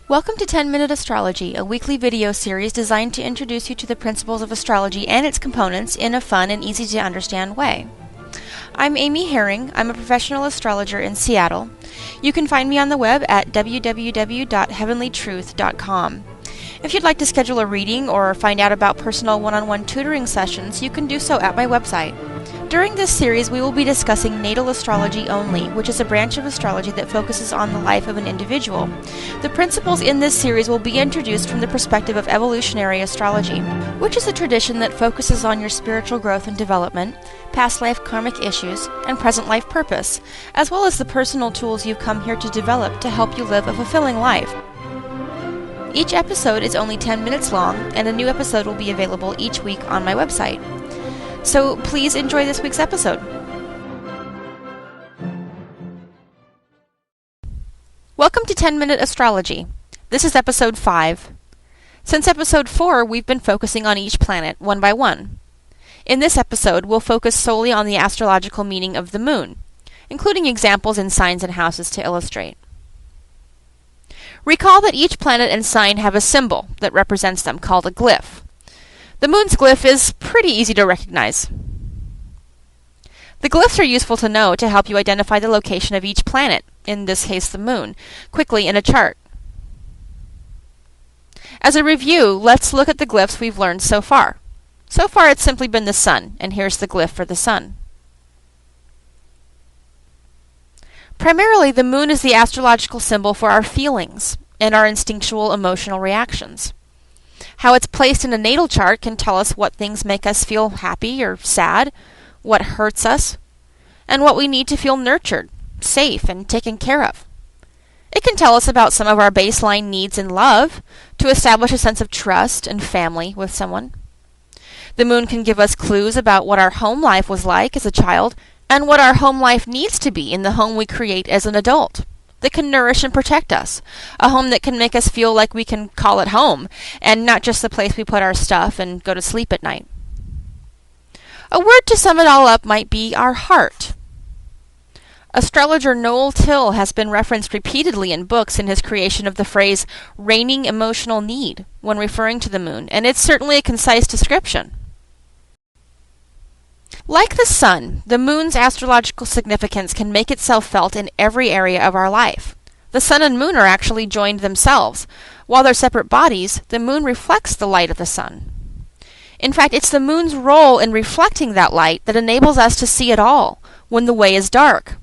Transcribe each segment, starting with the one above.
Welcome to 10-Minute Astrology, a weekly video series designed to introduce you to the principles of astrology and its components in a fun and easy-to-understand way. I'm Amy Herring. I'm a professional astrologer in Seattle. You can find me on the web at www.heavenlytruth.com. If you'd like to schedule a reading or find out about personal one-on-one tutoring sessions, you can do so at my website. During this series, we will be discussing natal astrology only, which is a branch of astrology that focuses on the life of an individual. The principles in this series will be introduced from the perspective of evolutionary astrology, which is a tradition that focuses on your spiritual growth and development, past life karmic issues, and present life purpose, as well as the personal tools you've come here to develop to help you live a fulfilling life. Each episode is only 10 minutes long, and a new episode will be available each week on my website. So please enjoy this week's episode. Welcome to 10-Minute Astrology. This is episode 5. Since episode 4, we've been focusing on each planet one by one. In this episode, we'll focus solely on the astrological meaning of the moon, including examples in signs and houses to illustrate. Recall that each planet and sign have a symbol that represents them called a glyph. The moon's glyph is pretty easy to recognize. The glyphs are useful to know to help you identify the location of each planet, in this case the moon, quickly in a chart. As a review, let's look at the glyphs we've learned so far. So far it's simply been the sun, and here's the glyph for the sun. Primarily, the moon is the astrological symbol for our feelings and our instinctual emotional reactions. How it's placed in a natal chart can tell us what things make us feel happy or sad, what hurts us, and what we need to feel nurtured, safe, and taken care of. It can tell us about some of our baseline needs in love to establish a sense of trust and family with someone. The moon can give us clues about what our home life was like as a child and what our home life needs to be in the home we create as an adult, that can nourish and protect us, a home that can make us feel like we can call it home, and not just the place we put our stuff and go to sleep at night. A word to sum it all up might be our heart. Astrologer Noel Tyl has been referenced repeatedly in books in his creation of the phrase reigning emotional need when referring to the moon, and it's certainly a concise description. Like the sun, the moon's astrological significance can make itself felt in every area of our life. The sun and moon are actually joined themselves. While they're separate bodies, the moon reflects the light of the sun. In fact, it's the moon's role in reflecting that light that enables us to see it all when the way is dark.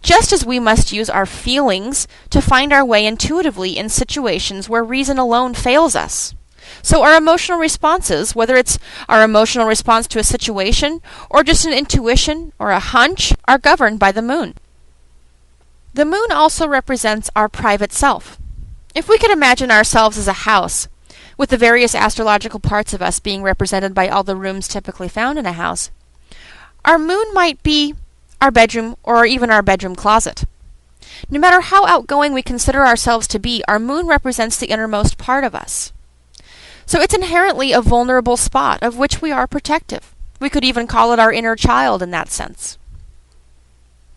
Just as we must use our feelings to find our way intuitively in situations where reason alone fails us. So our emotional responses, whether it's our emotional response to a situation or just an intuition or a hunch, are governed by the moon. The moon also represents our private self. If we could imagine ourselves as a house, with the various astrological parts of us being represented by all the rooms typically found in a house, our moon might be our bedroom or even our bedroom closet. No matter how outgoing we consider ourselves to be, our moon represents the innermost part of us. So it's inherently a vulnerable spot of which we are protective. We could even call it our inner child in that sense.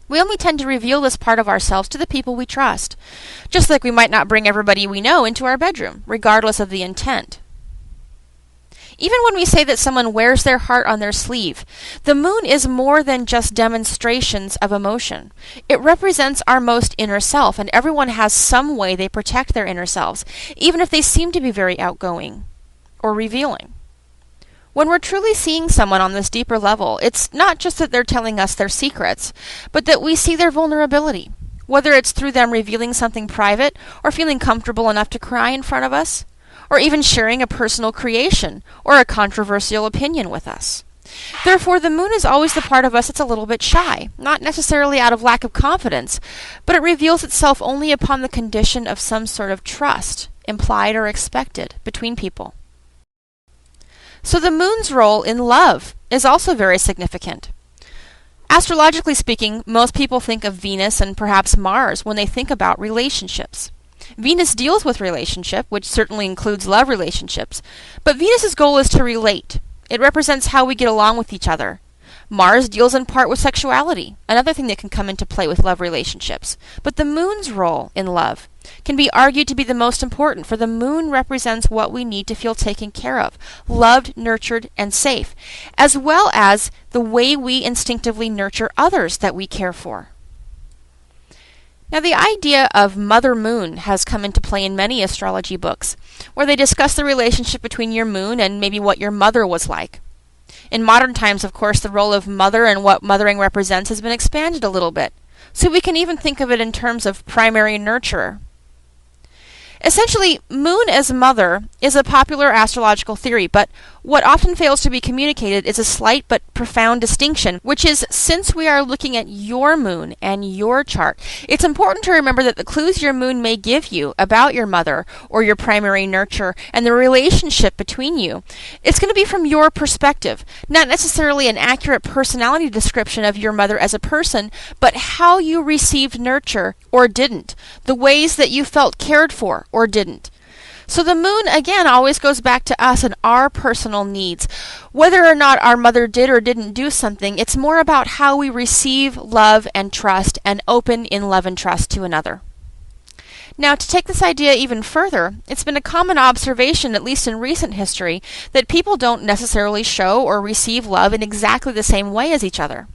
We only tend to reveal this part of ourselves to the people we trust, just like we might not bring everybody we know into our bedroom, regardless of the intent. Even when we say that someone wears their heart on their sleeve, the moon is more than just demonstrations of emotion. It represents our most inner self, and everyone has some way they protect their inner selves, even if they seem to be very outgoing or revealing. When we're truly seeing someone on this deeper level, it's not just that they're telling us their secrets, but that we see their vulnerability, whether it's through them revealing something private or feeling comfortable enough to cry in front of us, or even sharing a personal creation or a controversial opinion with us. Therefore, the moon is always the part of us that's a little bit shy, not necessarily out of lack of confidence, but it reveals itself only upon the condition of some sort of trust, implied or expected, between people. So the moon's role in love is also very significant. Astrologically speaking, most people think of Venus and perhaps Mars when they think about relationships. Venus deals with relationship, which certainly includes love relationships, but Venus's goal is to relate. It represents how we get along with each other. Mars deals in part with sexuality, another thing that can come into play with love relationships. But the moon's role in love can be argued to be the most important, for the moon represents what we need to feel taken care of, loved, nurtured, and safe, as well as the way we instinctively nurture others that we care for. Now, the idea of Mother Moon has come into play in many astrology books, where they discuss the relationship between your moon and maybe what your mother was like. In modern times, of course, the role of mother and what mothering represents has been expanded a little bit, so we can even think of it in terms of primary nurturer. Essentially, Moon as mother is a popular astrological theory, but what often fails to be communicated is a slight but profound distinction, which is, since we are looking at your moon and your chart, it's important to remember that the clues your moon may give you about your mother or your primary nurturer and the relationship between you, it's going to be from your perspective, not necessarily an accurate personality description of your mother as a person, but how you received nurture or didn't, the ways that you felt cared for or didn't. So the moon, again, always goes back to us and our personal needs. Whether or not our mother did or didn't do something, it's more about how we receive love and trust and open in love and trust to another. Now, to take this idea even further, it's been a common observation, at least in recent history, that people don't necessarily show or receive love in exactly the same way as each other.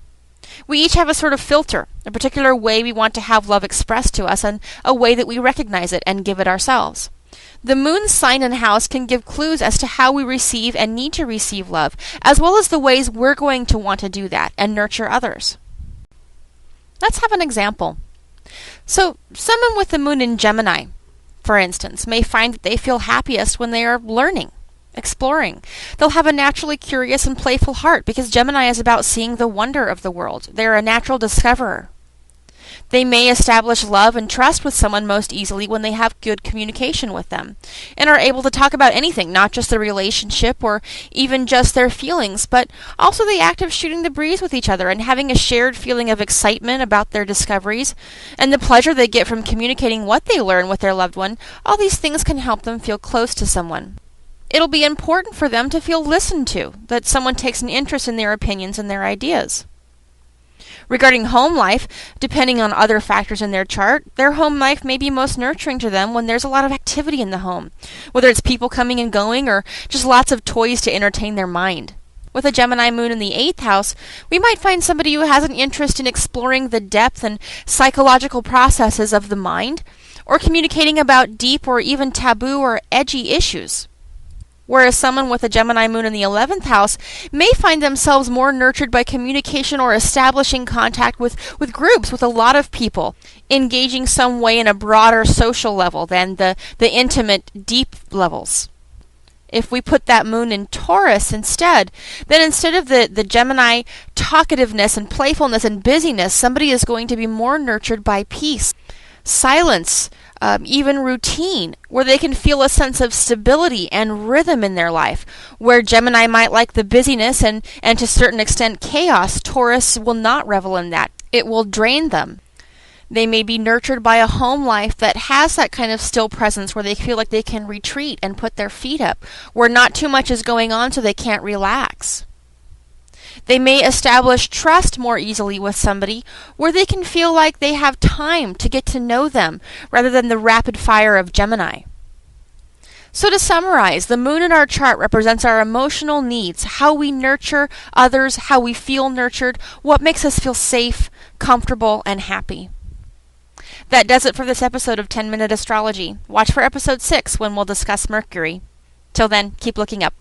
We each have a sort of filter, a particular way we want to have love expressed to us, and a way that we recognize it and give it ourselves. The moon's sign and house can give clues as to how we receive and need to receive love, as well as the ways we're going to want to do that and nurture others. Let's have an example. So, someone with the moon in Gemini, for instance, may find that they feel happiest when they are learning, exploring. They'll have a naturally curious and playful heart because Gemini is about seeing the wonder of the world. They're a natural discoverer. They may establish love and trust with someone most easily when they have good communication with them and are able to talk about anything, not just the relationship or even just their feelings, but also the act of shooting the breeze with each other and having a shared feeling of excitement about their discoveries and the pleasure they get from communicating what they learn with their loved one. All these things can help them feel close to someone. It'll be important for them to feel listened to, that someone takes an interest in their opinions and their ideas. Regarding home life, depending on other factors in their chart, their home life may be most nurturing to them when there's a lot of activity in the home, whether it's people coming and going or just lots of toys to entertain their mind. With a Gemini moon in the 8th house, we might find somebody who has an interest in exploring the depth and psychological processes of the mind, or communicating about deep or even taboo or edgy issues. Whereas someone with a Gemini moon in the 11th house may find themselves more nurtured by communication or establishing contact with groups, with a lot of people, engaging some way in a broader social level than the intimate, deep levels. If we put that moon in Taurus instead, then instead of the Gemini talkativeness and playfulness and busyness, somebody is going to be more nurtured by peace, silence, even routine, where they can feel a sense of stability and rhythm in their life. Where Gemini might like the busyness and to a certain extent chaos, Taurus will not revel in that. It will drain them. They may be nurtured by a home life that has that kind of still presence where they feel like they can retreat and put their feet up, where not too much is going on so they can't relax. They may establish trust more easily with somebody, where they can feel like they have time to get to know them, rather than the rapid fire of Gemini. So to summarize, the moon in our chart represents our emotional needs, how we nurture others, how we feel nurtured, what makes us feel safe, comfortable, and happy. That does it for this episode of 10 Minute Astrology. Watch for episode 6 when we'll discuss Mercury. Till then, keep looking up.